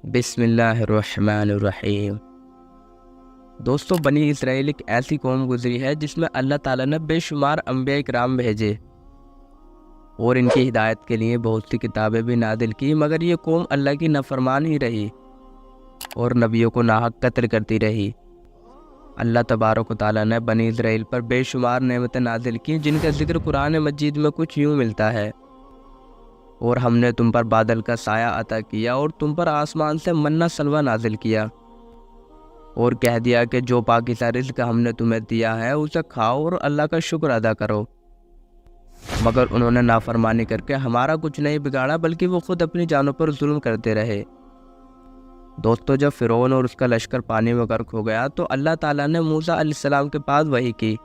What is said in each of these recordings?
بسم اللہ الرحمن الرحیم۔ دوستو، بنی اسرائیل ایک ایسی قوم گزری ہے جس میں اللہ تعالیٰ نے بے شمار انبیاء کرام بھیجے اور ان کی ہدایت کے لیے بہت سی کتابیں بھی نازل کی، مگر یہ قوم اللہ کی نافرمان ہی رہی اور نبیوں کو ناحق قتل کرتی رہی۔ اللہ تبارک و تعالیٰ نے بنی اسرائیل پر بے شمار نعمتیں نازل کی، جن کا ذکر قرآن مجید میں کچھ یوں ملتا ہے: اور ہم نے تم پر بادل کا سایہ عطا کیا اور تم پر آسمان سے منہ سلوہ نازل کیا، اور کہہ دیا کہ جو پاکیزہ رزق ہم نے تمہیں دیا ہے اسے کھاؤ اور اللہ کا شکر ادا کرو۔ مگر انہوں نے نافرمانی کر کے ہمارا کچھ نہیں بگاڑا، بلکہ وہ خود اپنی جانوں پر ظلم کرتے رہے۔ دوستو، جب فرعون اور اس کا لشکر پانی میں غرق ہو گیا تو اللہ تعالیٰ نے موسیٰ علیہ السلام کے پاس وحی کی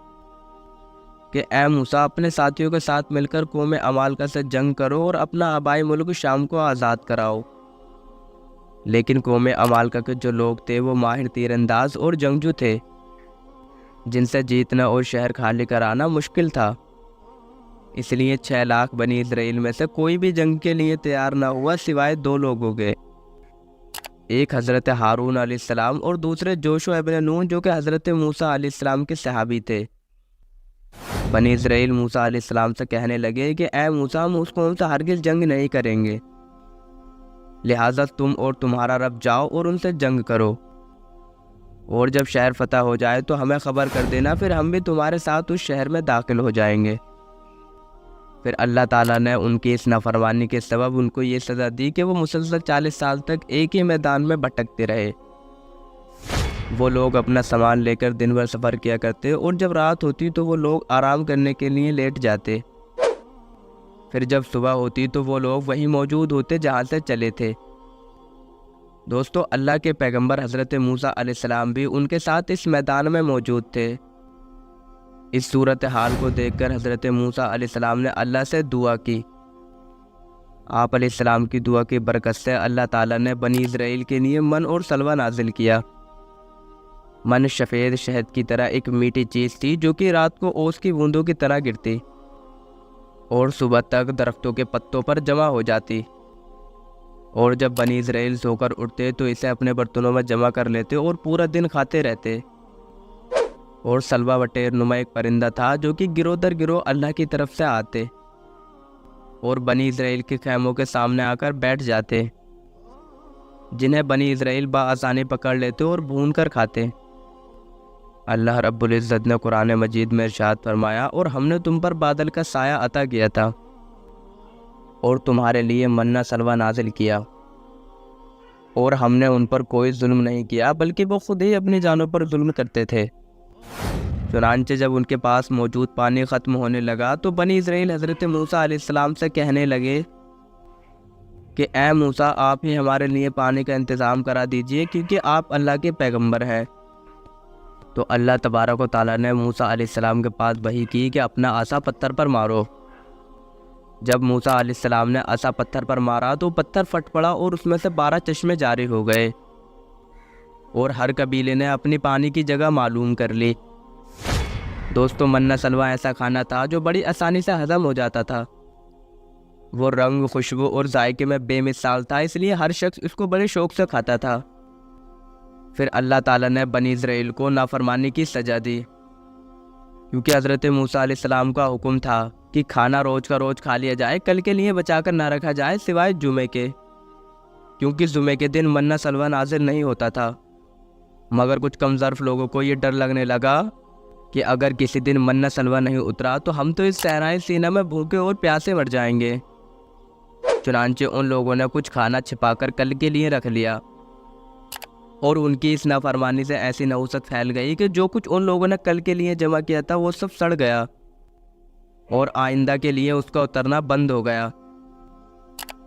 کہ اے موسیٰ، اپنے ساتھیوں کے ساتھ مل کر قوم عمالقہ سے جنگ کرو اور اپنا آبائی ملک شام کو آزاد کراؤ۔ لیکن قوم عمالقہ کے جو لوگ تھے وہ ماہر تیر انداز اور جنگجو تھے، جن سے جیتنا اور شہر خالی کرانا مشکل تھا۔ اس لیے 6 لاکھ بنی اسرائیل میں سے کوئی بھی جنگ کے لیے تیار نہ ہوا سوائے 2 لوگوں کے، ایک حضرت ہارون علیہ السلام اور دوسرے یوشع ابن نون، جو کہ حضرت موسیٰ علیہ السلام کے صحابی تھے۔ بنی اسرائیل موسیٰ علیہ السلام سے کہنے لگے کہ اے موسیٰ، ہم اس قوم سے ہرگز جنگ نہیں کریں گے، لہٰذا تم اور تمہارا رب جاؤ اور ان سے جنگ کرو، اور جب شہر فتح ہو جائے تو ہمیں خبر کر دینا، پھر ہم بھی تمہارے ساتھ اس شہر میں داخل ہو جائیں گے۔ پھر اللہ تعالیٰ نے ان کی اس نافرمانی کے سبب ان کو یہ سزا دی کہ وہ مسلسل 40 سال تک ایک ہی میدان میں بھٹکتے رہے۔ وہ لوگ اپنا سامان لے کر دن بھر سفر کیا کرتے اور جب رات ہوتی تو وہ لوگ آرام کرنے کے لیے لیٹ جاتے، پھر جب صبح ہوتی تو وہ لوگ وہیں موجود ہوتے جہاں سے چلے تھے۔ دوستو، اللہ کے پیغمبر حضرت موسیٰ علیہ السلام بھی ان کے ساتھ اس میدان میں موجود تھے۔ اس صورتحال کو دیکھ کر حضرت موسیٰ علیہ السلام نے اللہ سے دعا کی۔ آپ علیہ السلام کی دعا کی برکت سے اللہ تعالیٰ نے بنی اسرائیل کے لیے من اور سلوہ نازل کیا۔ من سفید شہد کی طرح ایک میٹھی چیز تھی جو کہ رات کو اوس کی بوندوں کی طرح گرتی اور صبح تک درختوں کے پتوں پر جمع ہو جاتی، اور جب بنی اسرائیل سو کر اٹھتے تو اسے اپنے برتنوں میں جمع کر لیتے اور پورا دن کھاتے رہتے۔ اور سلوہ وٹیر نما ایک پرندہ تھا جو کہ گروہ در گروہ اللہ کی طرف سے آتے اور بنی اسرائیل کے خیموں کے سامنے آ کر بیٹھ جاتے، جنہیں بنی اسرائیل بآسانی پکڑ لیتے اور بھون کر کھاتے۔ اللہ رب العزت نے قرآن مجید میں ارشاد فرمایا: اور ہم نے تم پر بادل کا سایہ عطا کیا تھا اور تمہارے لیے منہ سلوہ نازل کیا، اور ہم نے ان پر کوئی ظلم نہیں کیا بلکہ وہ خود ہی اپنی جانوں پر ظلم کرتے تھے۔ چنانچہ جب ان کے پاس موجود پانی ختم ہونے لگا تو بنی اسرائیل حضرت موسیٰ علیہ السلام سے کہنے لگے کہ اے موسیٰ، آپ ہی ہمارے لیے پانی کا انتظام کرا دیجئے، کیونکہ آپ اللہ کے پیغمبر ہیں۔ تو اللہ تبارک و تعالیٰ نے موسیٰ علیہ السلام کے پاس وحی کی کہ اپنا عصا پتھر پر مارو۔ جب موسیٰ علیہ السلام نے عصا پتھر پر مارا تو پتھر پھٹ پڑا اور اس میں سے 12 چشمے جاری ہو گئے، اور ہر قبیلے نے اپنی پانی کی جگہ معلوم کر لی۔ دوستو، منہ سلوہ ایسا کھانا تھا جو بڑی آسانی سے ہضم ہو جاتا تھا۔ وہ رنگ، خوشبو اور ذائقے میں بے مثال تھا، اس لیے ہر شخص اس کو بڑے شوق سے کھاتا تھا۔ پھر اللہ تعالیٰ نے بنی اسرائیل کو نافرمانی کی سزا دی، کیونکہ حضرت موسیٰ علیہ السلام کا حکم تھا کہ کھانا روز کا روز کھا لیا جائے، کل کے لیے بچا کر نہ رکھا جائے سوائے جمعے کے، کیونکہ جمعے کے دن منہ سلوہ نازل نہیں ہوتا تھا۔ مگر کچھ کم ظرف لوگوں کو یہ ڈر لگنے لگا کہ اگر کسی دن منہ سلوہ نہیں اترا تو ہم تو اس صحرائے سینا میں بھوکے اور پیاسے مر جائیں گے۔ چنانچہ ان لوگوں نے کچھ کھانا چھپا کر کل کے لیے رکھ لیا، اور ان کی اس نافرمانی سے ایسی نحوست پھیل گئی کہ جو کچھ ان لوگوں نے کل کے لیے جمع کیا تھا وہ سب سڑ گیا، اور آئندہ کے لیے اس کا اترنا بند ہو گیا۔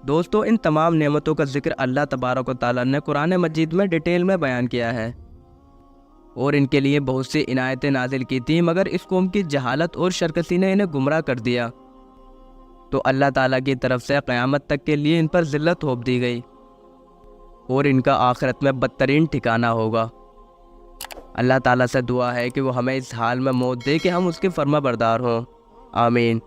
دوستو، ان تمام نعمتوں کا ذکر اللہ تبارک و تعالیٰ نے قرآن مجید میں ڈیٹیل میں بیان کیا ہے، اور ان کے لیے بہت سی عنایتیں نازل کی تھیں، مگر اس قوم کی جہالت اور شرکسی نے انہیں گمراہ کر دیا، تو اللہ تعالیٰ کی طرف سے قیامت تک کے لیے ان پر ذلت تھوپ دی گئی، اور ان کا آخرت میں بدترین ٹھکانہ ہوگا۔ اللہ تعالیٰ سے دعا ہے کہ وہ ہمیں اس حال میں موت دے کہ ہم اس کے فرما بردار ہوں۔ آمین۔